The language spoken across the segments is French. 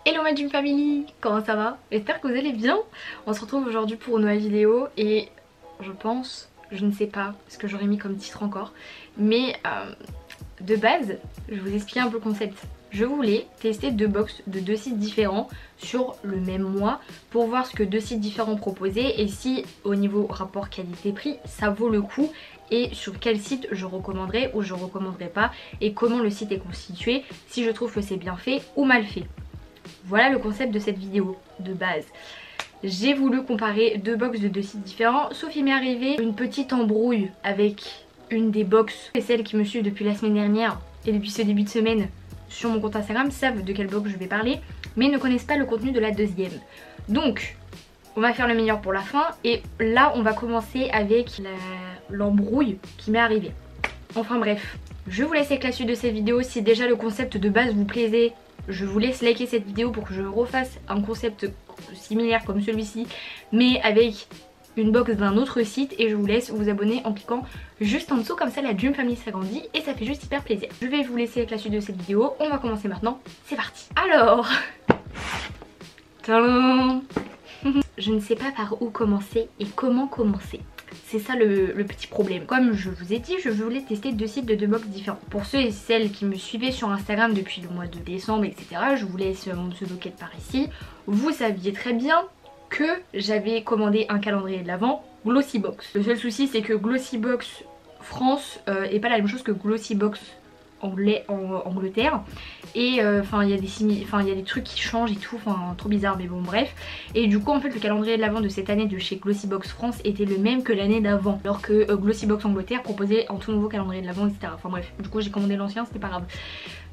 Hello ma Dream Family, comment ça va? J'espère que vous allez bien. On se retrouve aujourd'hui pour une nouvelle vidéo et je pense, je ne sais pas ce que j'aurais mis comme titre encore, mais de base, je vous explique un peu le concept. Je voulais tester deux box de deux sites différents sur le même mois pour voir ce que deux sites différents proposaient et si au niveau rapport qualité-prix ça vaut le coup et sur quel site je recommanderais ou je recommanderais pas et comment le site est constitué, si je trouve que c'est bien fait ou mal fait. Voilà le concept de cette vidéo de base. J'ai voulu comparer deux box de deux sites différents, sauf il m'est arrivé une petite embrouille avec une des box et celles qui me suivent depuis la semaine dernière et depuis ce début de semaine sur mon compte Instagram savent de quelle box je vais parler mais ne connaissent pas le contenu de la deuxième. Donc on va faire le meilleur pour la fin et là on va commencer avec l'embrouille qui m'est arrivée. Enfin bref, je vous laisse avec la suite de cette vidéo. Si déjà le concept de base vous plaisait, je vous laisse liker cette vidéo pour que je refasse un concept similaire comme celui-ci mais avec une box d'un autre site et je vous laisse vous abonner en cliquant juste en dessous, comme ça la Dream Family s'agrandit et ça fait juste hyper plaisir. Je vais vous laisser avec la suite de cette vidéo, on va commencer maintenant, c'est parti. Alors, tadam, je ne sais pas par où commencer et comment commencer. C'est ça le petit problème. Comme je vous ai dit, je voulais tester deux sites de deux box différents. Pour ceux et celles qui me suivaient sur Instagram depuis le mois de décembre, etc., je vous laisse mon pseudo quête par ici. Vous saviez très bien que j'avais commandé un calendrier de l'Avent Glossybox. Le seul souci c'est que Glossybox France est pas la même chose que Glossybox Angleterre et enfin il y a des trucs qui changent et tout, enfin trop bizarre mais bon bref. Et du coup en fait le calendrier de l'Avent de cette année de chez Glossybox France était le même que l'année d'avant, alors que Glossybox Angleterre proposait un tout nouveau calendrier de l'Avent, etc. Enfin bref, du coup j'ai commandé l'ancien, c'était pas grave.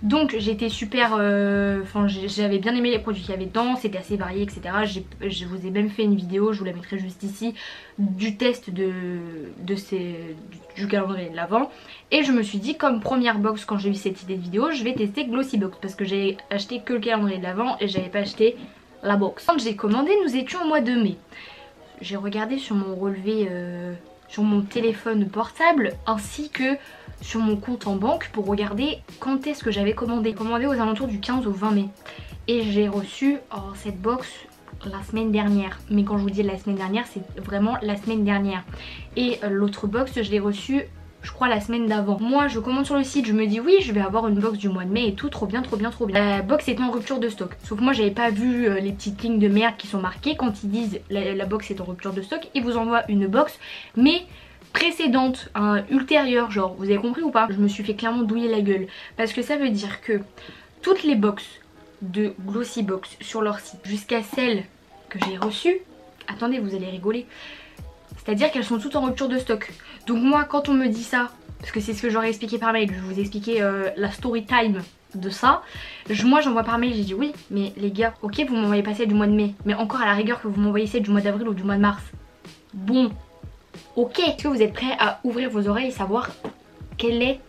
Donc j'étais super, j'avais bien aimé les produits qu'il y avait dedans, c'était assez varié, etc. Je vous ai même fait une vidéo, je vous la mettrai juste ici, du test du calendrier de l'Avent. Et je me suis dit, comme première box quand j'ai eu cette idée de vidéo, je vais tester Glossybox parce que j'ai acheté que le calendrier de l'Avent et j'avais pas acheté la box. Quand j'ai commandé, nous étions au mois de mai. J'ai regardé sur mon relevé, sur mon téléphone portable ainsi que sur mon compte en banque pour regarder quand est-ce que j'avais commandé. J'ai commandé aux alentours du 15 au 20 mai et j'ai reçu cette box la semaine dernière. Mais quand je vous dis la semaine dernière, c'est vraiment la semaine dernière. Et l'autre box, je l'ai reçue je crois la semaine d'avant. Moi je commande sur le site, je me dis oui je vais avoir une box du mois de mai et tout, trop bien trop bien trop bien. La box était en rupture de stock, sauf que moi j'avais pas vu les petites lignes de merde qui sont marquées. Quand ils disent la box est en rupture de stock, ils vous envoient une box mais précédente, ultérieure, genre vous avez compris ou pas? Je me suis fait clairement douiller la gueule parce que ça veut dire que toutes les box de Glossybox sur leur site jusqu'à celles que j'ai reçues, attendez vous allez rigoler, c'est-à-dire qu'elles sont toutes en rupture de stock. Donc moi quand on me dit ça, parce que c'est ce que j'aurais expliqué par mail, je vais vous expliquer la story time de ça, moi j'envoie par mail, j'ai dit oui mais les gars, ok vous m'envoyez pas celle du mois de mai, mais encore à la rigueur que vous m'envoyez celle du mois d'avril ou du mois de mars, bon ok. Est-ce que vous êtes prêts à ouvrir vos oreilles et savoir quelle est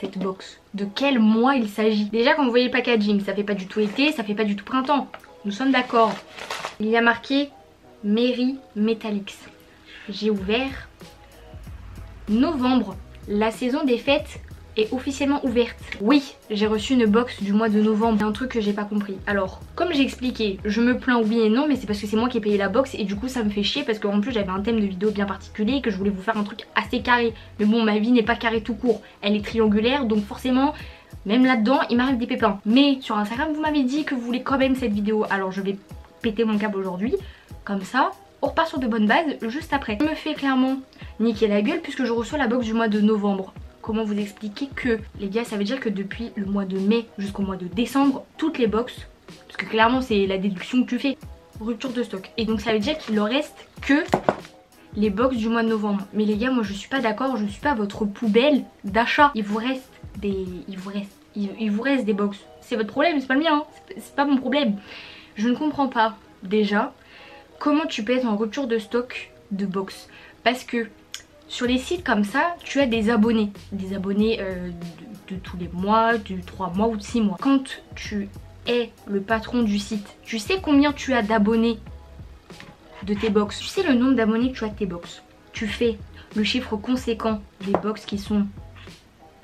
cette box, de quel mois il s'agit? Déjà quand vous voyez le packaging, ça fait pas du tout été, ça fait pas du tout printemps, nous sommes d'accord. Il y a marqué Merry Metallics. J'ai ouvert novembre, la saison des fêtes est officiellement ouverte. Oui, j'ai reçu une box du mois de novembre. C'est un truc que j'ai pas compris. Alors, comme j'ai expliqué, je me plains oui et non, mais c'est parce que c'est moi qui ai payé la box et du coup ça me fait chier parce qu'en plus j'avais un thème de vidéo bien particulier et que je voulais vous faire un truc assez carré. Mais bon, ma vie n'est pas carrée tout court, elle est triangulaire donc forcément, même là-dedans, il m'arrive des pépins. Mais sur Instagram, vous m'avez dit que vous voulez quand même cette vidéo, alors je vais péter mon câble aujourd'hui, comme ça. On repart sur de bonnes bases juste après. Je me fais clairement niquer la gueule puisque je reçois la box du mois de novembre. Comment vous expliquer que, les gars, ça veut dire que depuis le mois de mai jusqu'au mois de décembre, toutes les box, parce que clairement c'est la déduction que tu fais, rupture de stock. Et donc ça veut dire qu'il ne reste que les box du mois de novembre. Mais les gars, moi je suis pas d'accord, je suis pas votre poubelle d'achat. Il vous reste des box. C'est votre problème, c'est pas le mien, hein. C'est pas mon problème. Je ne comprends pas déjà comment tu peux être en rupture de stock de box. Parce que sur les sites comme ça, tu as des abonnés de tous les mois, de 3 mois ou de 6 mois. Quand tu es le patron du site, tu sais combien tu as d'abonnés de tes box. Tu sais le nombre d'abonnés que tu as de tes box. Tu fais le chiffre conséquent des box qui sont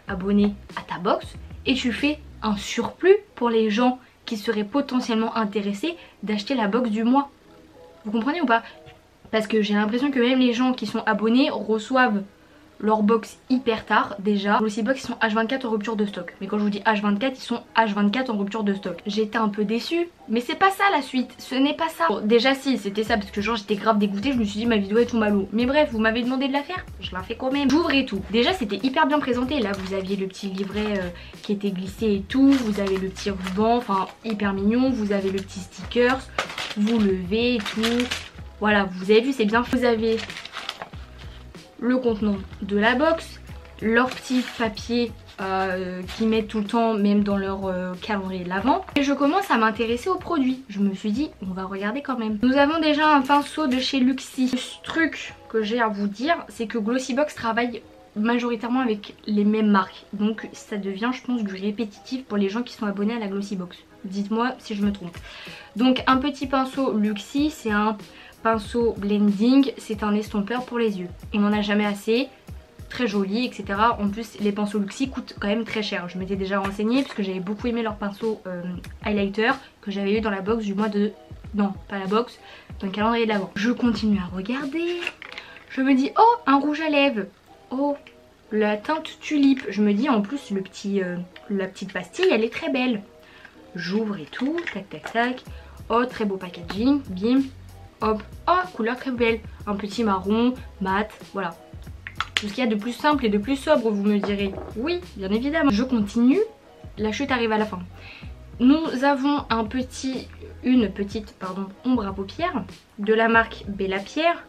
abonnés ta box et tu fais un surplus pour les gens qui seraient potentiellement intéressés d'acheter la box du mois. Vous comprenez ou pas? Parce que j'ai l'impression que même les gens qui sont abonnés reçoivent leur box hyper tard déjà. Glossybox ils sont H24 en rupture de stock. Mais quand je vous dis H24, ils sont H24 en rupture de stock. J'étais un peu déçue, mais c'est pas ça la suite. Ce n'est pas ça. Bon, déjà si, c'était ça parce que genre j'étais grave dégoûtée. Je me suis dit ma vidéo est tout malo. Mais bref, vous m'avez demandé de la faire, je la fais quand même. J'ouvre et tout. Déjà c'était hyper bien présenté. Là vous aviez le petit livret qui était glissé et tout. Vous avez le petit ruban, enfin hyper mignon. Vous avez le petit stickers. Vous levez et tout. Voilà, vous avez vu, c'est bien. Vous avez le contenant de la box, leur petit papier qu'ils mettent tout le temps, même dans leur calendrier de l'avant. Et je commence à m'intéresser aux produits. Je me suis dit, on va regarder quand même. Nous avons déjà un pinceau de chez Luxie. Ce truc que j'ai à vous dire, c'est que Glossybox travaille majoritairement avec les mêmes marques. Donc ça devient, je pense, du répétitif pour les gens qui sont abonnés à la Glossybox. Dites-moi si je me trompe. Donc un petit pinceau Luxie, c'est un pinceau blending, c'est un estompeur pour les yeux. On n'en a jamais assez, très joli, etc. En plus les pinceaux Luxie coûtent quand même très cher. Je m'étais déjà renseignée parce que j'avais beaucoup aimé leur pinceau highlighter que j'avais eu dans la box du mois de... Non, pas la box, dans le calendrier de l'avant. Je continue à regarder. Je me dis, oh, un rouge à lèvres. Oh, la teinte tulipe. Je me dis en plus la petite pastille elle est très belle. J'ouvre et tout, tac tac tac. Oh, très beau packaging, bim. Hop, oh, couleur très belle. Un petit marron, mat, voilà. Tout ce qu'il y a de plus simple et de plus sobre, vous me direz. Oui, bien évidemment. Je continue, la chute arrive à la fin. Nous avons une petite ombre à paupières de la marque Bella Pierre.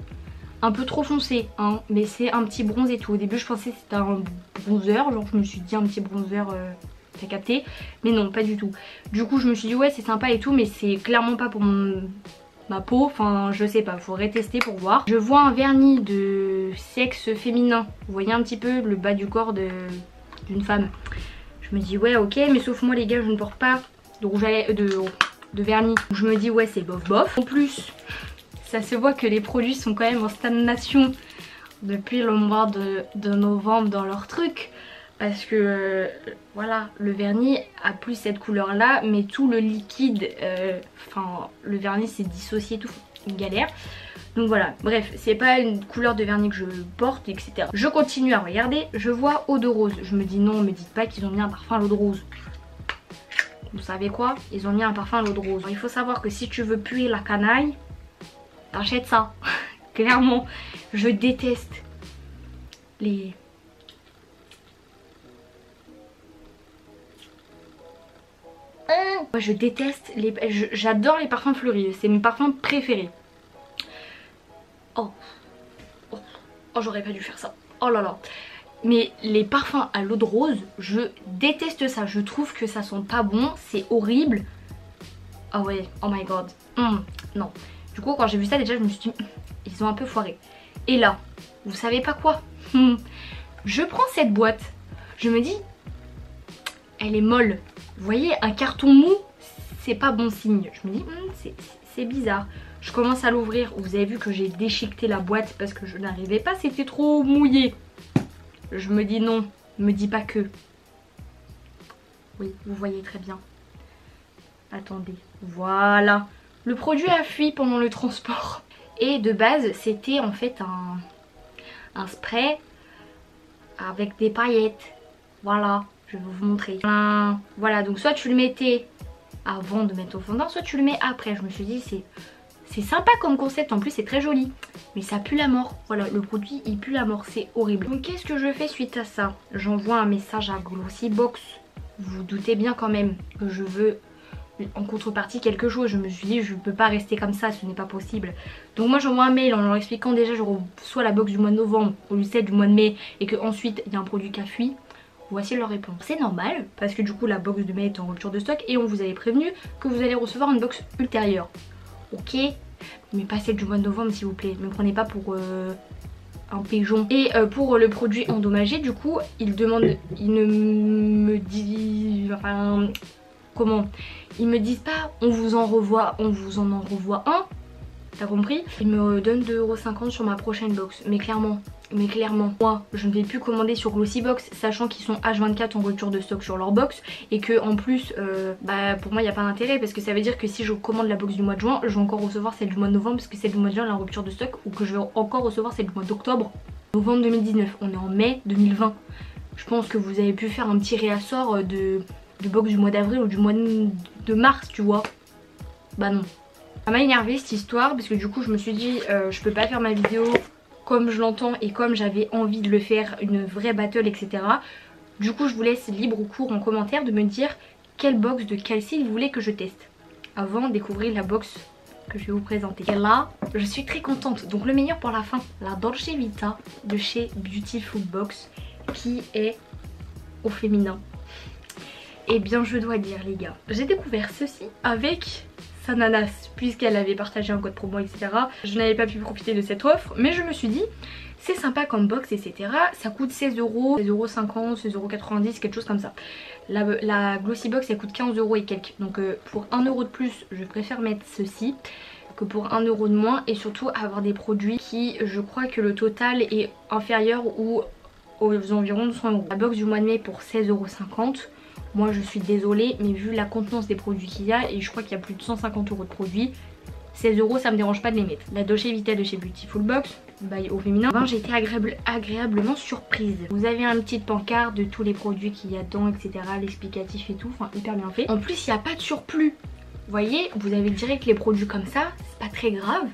Un peu trop foncé, hein, mais c'est un petit bronze et tout. Au début, je pensais que c'était un bronzer, genre je me suis dit un petit bronzer... T'as capté? Mais non, pas du tout. Du coup, je me suis dit ouais, c'est sympa et tout, mais c'est clairement pas pour ma peau. Enfin, je sais pas, faudrait tester pour voir. Je vois un vernis de sexe féminin. Vous voyez un petit peu le bas du corps d'une femme. Je me dis ouais, ok, mais sauf moi les gars, je ne porte pas de rouge à lèvres, de vernis. Je me dis ouais, c'est bof bof. En plus, ça se voit que les produits sont quand même en stagnation depuis le mois de novembre dans leur truc. Parce que voilà, le vernis a plus cette couleur là, mais tout le liquide, le vernis s'est dissocié, tout, une galère. Donc voilà, bref, c'est pas une couleur de vernis que je porte, etc. Je continue à regarder, je vois eau de rose. Je me dis non, me dites pas qu'ils ont mis un parfum à l'eau de rose. Vous savez quoi? Ils ont mis un parfum à l'eau de rose. Il faut savoir que si tu veux puer la canaille, t'achètes ça. Clairement, je déteste les... Moi je déteste j'adore les parfums fleuris, c'est mes parfums préférés. Oh, j'aurais pas dû faire ça. Oh là là. Mais les parfums à l'eau de rose, je déteste ça. Je trouve que ça sent pas bon, c'est horrible. Ah ouais, oh my god. Non. Du coup quand j'ai vu ça déjà je me suis dit ils ont un peu foiré. Et là, vous savez pas quoi? Je prends cette boîte, je me dis elle est molle. Vous voyez, un carton mou, c'est pas bon signe. Je me dis, c'est bizarre. Je commence à l'ouvrir. Vous avez vu que j'ai déchiqueté la boîte parce que je n'arrivais pas, c'était trop mouillé. Je me dis non, me dis pas que. Oui, vous voyez très bien. Attendez, voilà. Le produit a fui pendant le transport. Et de base, c'était en fait un spray avec des paillettes. Voilà. Je vais vous montrer. Voilà, donc soit tu le mettais avant de mettre au fondant, soit tu le mets après. Je me suis dit, c'est sympa comme concept, en plus c'est très joli. Mais ça pue la mort. Voilà, le produit il pue la mort, c'est horrible. Donc qu'est-ce que je fais suite à ça? J'envoie un message à Glossybox. Vous vous doutez bien quand même que je veux en contrepartie quelque chose. Je me suis dit, je peux pas rester comme ça, ce n'est pas possible. Donc moi j'envoie un mail en leur expliquant déjà je reçois la box du mois de novembre au lieu de celle du mois de mai et que ensuite il y a un produit qui a fui. Voici leur réponse. C'est normal parce que du coup la box de mai est en rupture de stock et on vous avait prévenu que vous allez recevoir une box ultérieure. Ok, mais pas celle du mois de novembre s'il vous plaît. Ne me prenez pas pour un pigeon. Et pour le produit endommagé du coup il ne me dit... Enfin... Comment? Ils me disent pas on vous en envoie un T'as compris? Il me donne 2,50 € sur ma prochaine box. Mais clairement, moi je ne vais plus commander sur Glossybox, sachant qu'ils sont H24 en rupture de stock sur leur box. Et que en plus, bah pour moi il n'y a pas d'intérêt, parce que ça veut dire que si je commande la box du mois de juin, je vais encore recevoir celle du mois de novembre, parce que celle du mois de juin elle est en rupture de stock. Ou que je vais encore recevoir celle du mois d'octobre. Novembre 2019, on est en mai 2020. Je pense que vous avez pu faire un petit réassort de box du mois d'avril ou du mois de mars, tu vois. Bah non. Ça m'a énervé cette histoire, parce que du coup je me suis dit je peux pas faire ma vidéo comme je l'entends et comme j'avais envie de le faire, une vraie battle, etc. Du coup je vous laisse libre cours en commentaire de me dire quelle box de quel site vous voulez que je teste avant de découvrir la box que je vais vous présenter. Et là je suis très contente. Donc le meilleur pour la fin, la Dolce Vita de chez Beautiful Box, qui est au féminin. Et bien je dois dire les gars, j'ai découvert ceci avec Sananas, puisqu'elle avait partagé un code promo, etc. Je n'avais pas pu profiter de cette offre, mais je me suis dit c'est sympa comme box, etc. Ça coûte 16 €, 16,50 €, 16,90 €, quelque chose comme ça. La Glossy Box elle coûte 15 € et quelques. Donc pour 1 € de plus je préfère mettre ceci que pour 1 € de moins, et surtout avoir des produits qui, je crois que le total est inférieur ou aux environs de 100 €. La box du mois de mai pour 16,50 €. Moi je suis désolée, mais vu la contenance des produits qu'il y a, et je crois qu'il y a plus de 150 € de produits, 16 € ça me dérange pas de les mettre. La Dolce Vita de chez Beautiful Box, au féminin, j'ai été agréablement surprise. Vous avez une petite pancarte de tous les produits qu'il y a dedans, etc. L'explicatif et tout, enfin hyper bien fait. En plus il n'y a pas de surplus. Vous voyez, vous avez direct les produits comme ça, c'est pas très grave.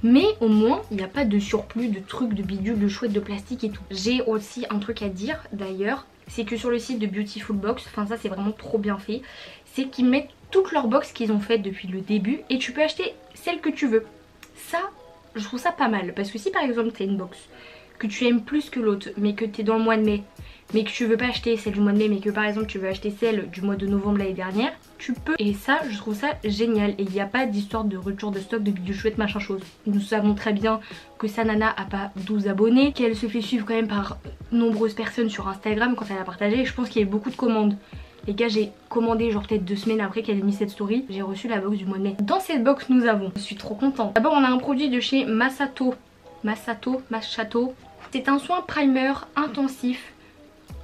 Mais au moins il n'y a pas de surplus de trucs, de bidules, de chouettes, de plastique et tout. J'ai aussi un truc à dire d'ailleurs, c'est que sur le site de Beautiful Box, enfin ça c'est vraiment trop bien fait, c'est qu'ils mettent toutes leurs box qu'ils ont faites depuis le début et tu peux acheter celle que tu veux. Ça, je trouve ça pas mal, parce que si par exemple t'as une box que tu aimes plus que l'autre, mais que t'es dans le mois de mai, mais que tu veux pas acheter celle du mois de mai, mais que par exemple tu veux acheter celle du mois de novembre l'année dernière, tu peux. Et ça, je trouve ça génial. Et il n'y a pas d'histoire de rupture de stock, de bidules chouettes, machin chose. Nous savons très bien que Sanana a pas 12 abonnés, qu'elle se fait suivre quand même par nombreuses personnes sur Instagram quand elle a partagé. Et je pense qu'il y a eu beaucoup de commandes. Les gars, j'ai commandé genre peut-être 2 semaines après qu'elle ait mis cette story, j'ai reçu la box du mois de mai. Dans cette box nous avons, je suis trop contente. D'abord on a un produit de chez Masato. C'est un soin primer intensif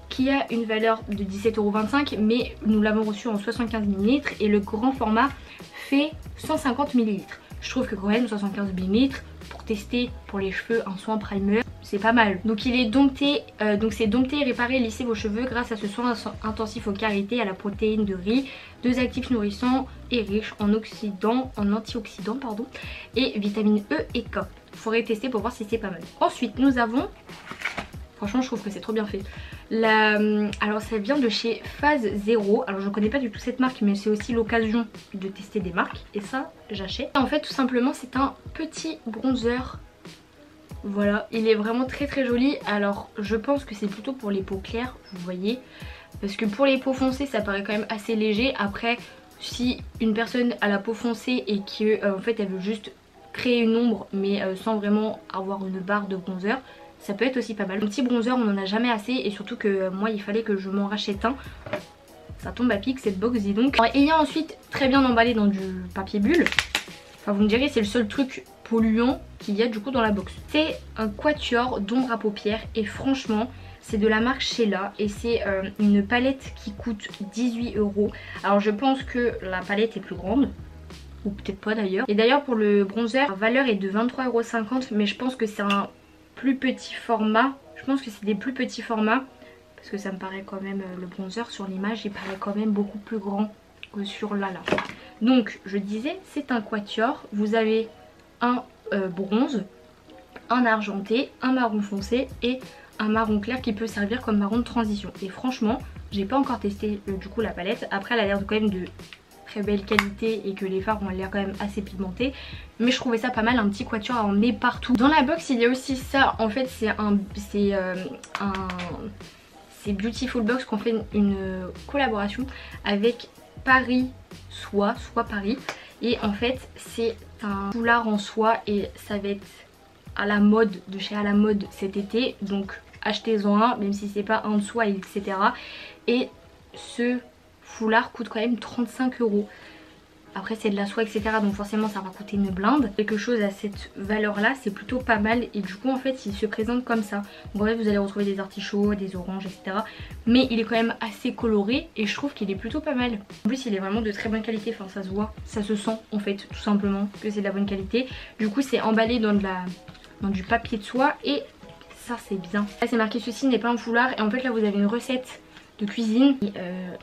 qui a une valeur de 17,25 €, mais nous l'avons reçu en 75 ml et le grand format fait 150 ml. Je trouve que quand même 75 ml pour tester pour les cheveux un soin primer, c'est pas mal. Donc il est dompté, donc c'est dompter, réparer, lisser vos cheveux grâce à ce soin intensif aux carités, à la protéine de riz, 2 actifs nourrissants et riches en antioxydants pardon, et vitamines E et K. Il faudrait tester pour voir si c'est pas mal. Ensuite nous avons, franchement je trouve que c'est trop bien fait. Alors ça vient de chez Phase Zero. Alors je connais pas du tout cette marque, mais c'est aussi l'occasion de tester des marques. Et ça j'achète. En fait tout simplement c'est un petit bronzer. Voilà, il est vraiment très très joli. Alors je pense que c'est plutôt pour les peaux claires, vous voyez. Parce que pour les peaux foncées ça paraît quand même assez léger. Après si une personne a la peau foncée et que en fait elle veut juste créer une ombre mais sans vraiment avoir une barre de bronzer, ça peut être aussi pas mal. Un petit bronzer on n'en a jamais assez, et surtout que moi il fallait que je m'en rachète un. Ça tombe à pic cette box, dis donc. Alors, il y a ensuite très bien emballé dans du papier bulle. Enfin vous me direz c'est le seul truc polluant qu'il y a du coup dans la box. C'est un quatuor d'ombre à paupières et franchement c'est de la marque Sheila et c'est une palette qui coûte 18 €. Alors je pense que la palette est plus grande, ou peut-être pas d'ailleurs. Et d'ailleurs pour le bronzer la valeur est de 23,50 €, mais je pense que c'est un plus petit format. Je pense que c'est des plus petits formats parce que ça me paraît quand même, le bronzer sur l'image il paraît quand même beaucoup plus grand que sur là. Donc je disais c'est un quatuor. Vous avez un bronze, un argenté, un marron foncé et un marron clair qui peut servir comme marron de transition. Et franchement j'ai pas encore testé du coup la palette. Après elle a l'air quand même de très belle qualité et que les fards ont l'air quand même assez pigmentés, mais je trouvais ça pas mal, un petit quatuor à emmener partout. Dans la box il y a aussi ça, en fait c'est Beautiful Box qu'on fait une collaboration avec Paris Soie Paris, et en fait c'est un foulard en soie et ça va être à la mode de chez à la mode cet été, donc achetez-en un même si c'est pas un de soie etc. Et ce foulard coûte quand même 35 €. Après c'est de la soie etc, donc forcément ça va coûter une blinde. Quelque chose à cette valeur là c'est plutôt pas mal et du coup en fait il se présente comme ça. Donc en fait vous allez retrouver des artichauts, des oranges etc. Mais il est quand même assez coloré et je trouve qu'il est plutôt pas mal. En plus il est vraiment de très bonne qualité, enfin ça se voit, ça se sent en fait tout simplement que c'est de la bonne qualité. Du coup c'est emballé dans du papier de soie et ça c'est bien. Là c'est marqué ceci n'est pas un foulard et en fait là vous avez une recette de cuisine et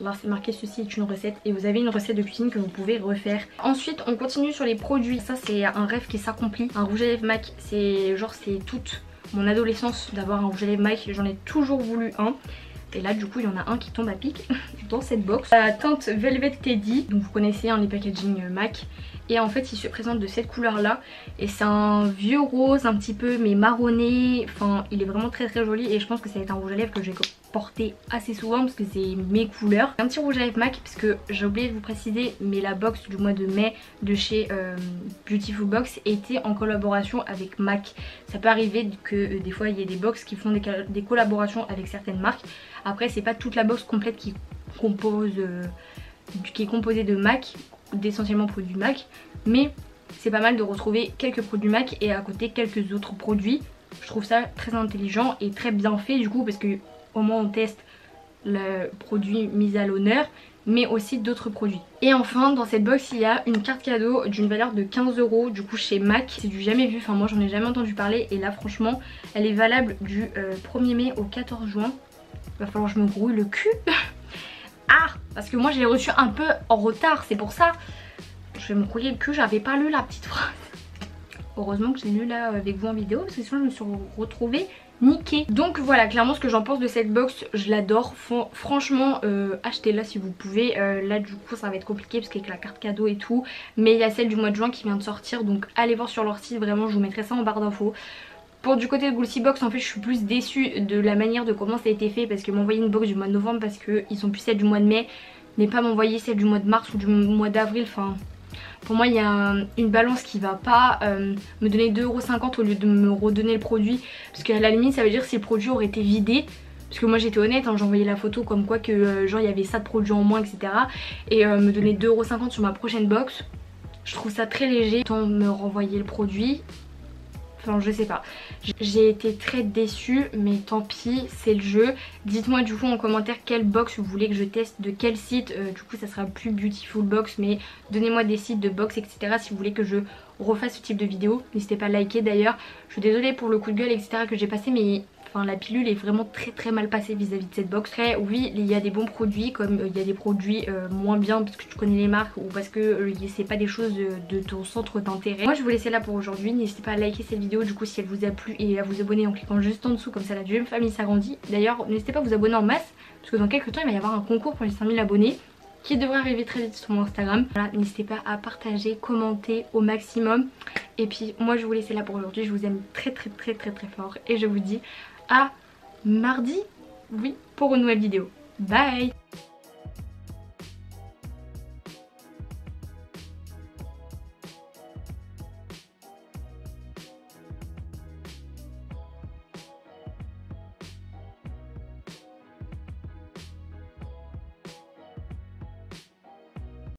là c'est marqué ceci est une recette et vous avez une recette de cuisine que vous pouvez refaire. Ensuite on continue sur les produits, ça c'est un rêve qui s'accomplit. Un rouge à lèvres MAC, c'est genre c'est toute mon adolescence d'avoir un rouge à lèvres MAC, j'en ai toujours voulu un. Et là du coup il y en a un qui tombe à pic dans cette box. La teinte Velvet Teddy, donc vous connaissez hein, les packaging MAC. Et en fait il se présente de cette couleur là. Et c'est un vieux rose un petit peu mais marronné. Enfin il est vraiment très joli. Et je pense que ça va être un rouge à lèvres que je vais porter assez souvent parce que c'est mes couleurs. Un petit rouge à lèvres MAC parce que j'ai oublié de vous préciser, mais la box du mois de mai de chez Beautiful Box était en collaboration avec MAC. Ça peut arriver que des fois il y ait des box qui font des collaborations avec certaines marques. Après c'est pas toute la box complète qui est composée de MAC, d'essentiellement produits MAC, mais c'est pas mal de retrouver quelques produits MAC et à côté quelques autres produits. Je trouve ça très intelligent et très bien fait du coup parce que au moins on teste le produit mis à l'honneur mais aussi d'autres produits. Et enfin dans cette box il y a une carte cadeau d'une valeur de 15 € du coup chez MAC. C'est du jamais vu, enfin moi j'en ai jamais entendu parler et là franchement elle est valable du 1er mai au 14 juin. Il va falloir que je me grouille le cul. Ah, parce que moi je l'ai reçu un peu en retard, c'est pour ça. Je vais me grouiller le cul, j'avais pas lu la petite phrase. Heureusement que j'ai lu là avec vous en vidéo parce que sinon je me suis retrouvée niquée. Donc voilà clairement ce que j'en pense de cette box, je l'adore. Franchement achetez-la si vous pouvez. Là du coup ça va être compliqué parce qu'avec la carte cadeau et tout. Mais il y a celle du mois de juin qui vient de sortir, donc allez voir sur leur site, vraiment je vous mettrai ça en barre d'infos. Pour du côté de Glossy-Box en fait je suis plus déçue de la manière de comment ça a été fait parce que m'envoyer une box du mois de novembre parce qu'ils ont plus celle du mois de mai, mais pas m'envoyer celle du mois de mars ou du mois d'avril. Enfin pour moi il y a une balance qui va pas me donner 2,50 € au lieu de me redonner le produit, parce qu'à la limite ça veut dire si le produit aurait été vidé. Parce que moi j'étais honnête, hein, j'ai envoyé la photo comme quoi que genre il y avait ça de produit en moins etc. Et me donner 2,50 € sur ma prochaine box, je trouve ça très léger. Autant me renvoyer le produit. Enfin je sais pas, j'ai été très déçue mais tant pis c'est le jeu. Dites moi du coup en commentaire quelle box vous voulez que je teste, de quel site. Du coup ça sera plus Beautiful Box mais donnez moi des sites de box etc si vous voulez que je refasse ce type de vidéo. N'hésitez pas à liker d'ailleurs. Je suis désolée pour le coup de gueule etc que j'ai passé mais enfin la pilule est vraiment très mal passée vis-à-vis de cette box. Après oui il y a des bons produits comme il y a des produits moins bien parce que tu connais les marques ou parce que c'est pas des choses de ton centre d'intérêt. Moi je vous laisse là pour aujourd'hui, n'hésitez pas à liker cette vidéo du coup si elle vous a plu et à vous abonner en cliquant juste en dessous, comme ça la deuxième famille s'agrandit. D'ailleurs n'hésitez pas à vous abonner en masse parce que dans quelques temps il va y avoir un concours pour les 5000 abonnés qui devrait arriver très vite sur mon Instagram. Voilà, n'hésitez pas à partager, commenter au maximum. Et puis moi je vous laisse là pour aujourd'hui, je vous aime très fort et je vous dis à mardi, oui, pour une nouvelle vidéo. Bye!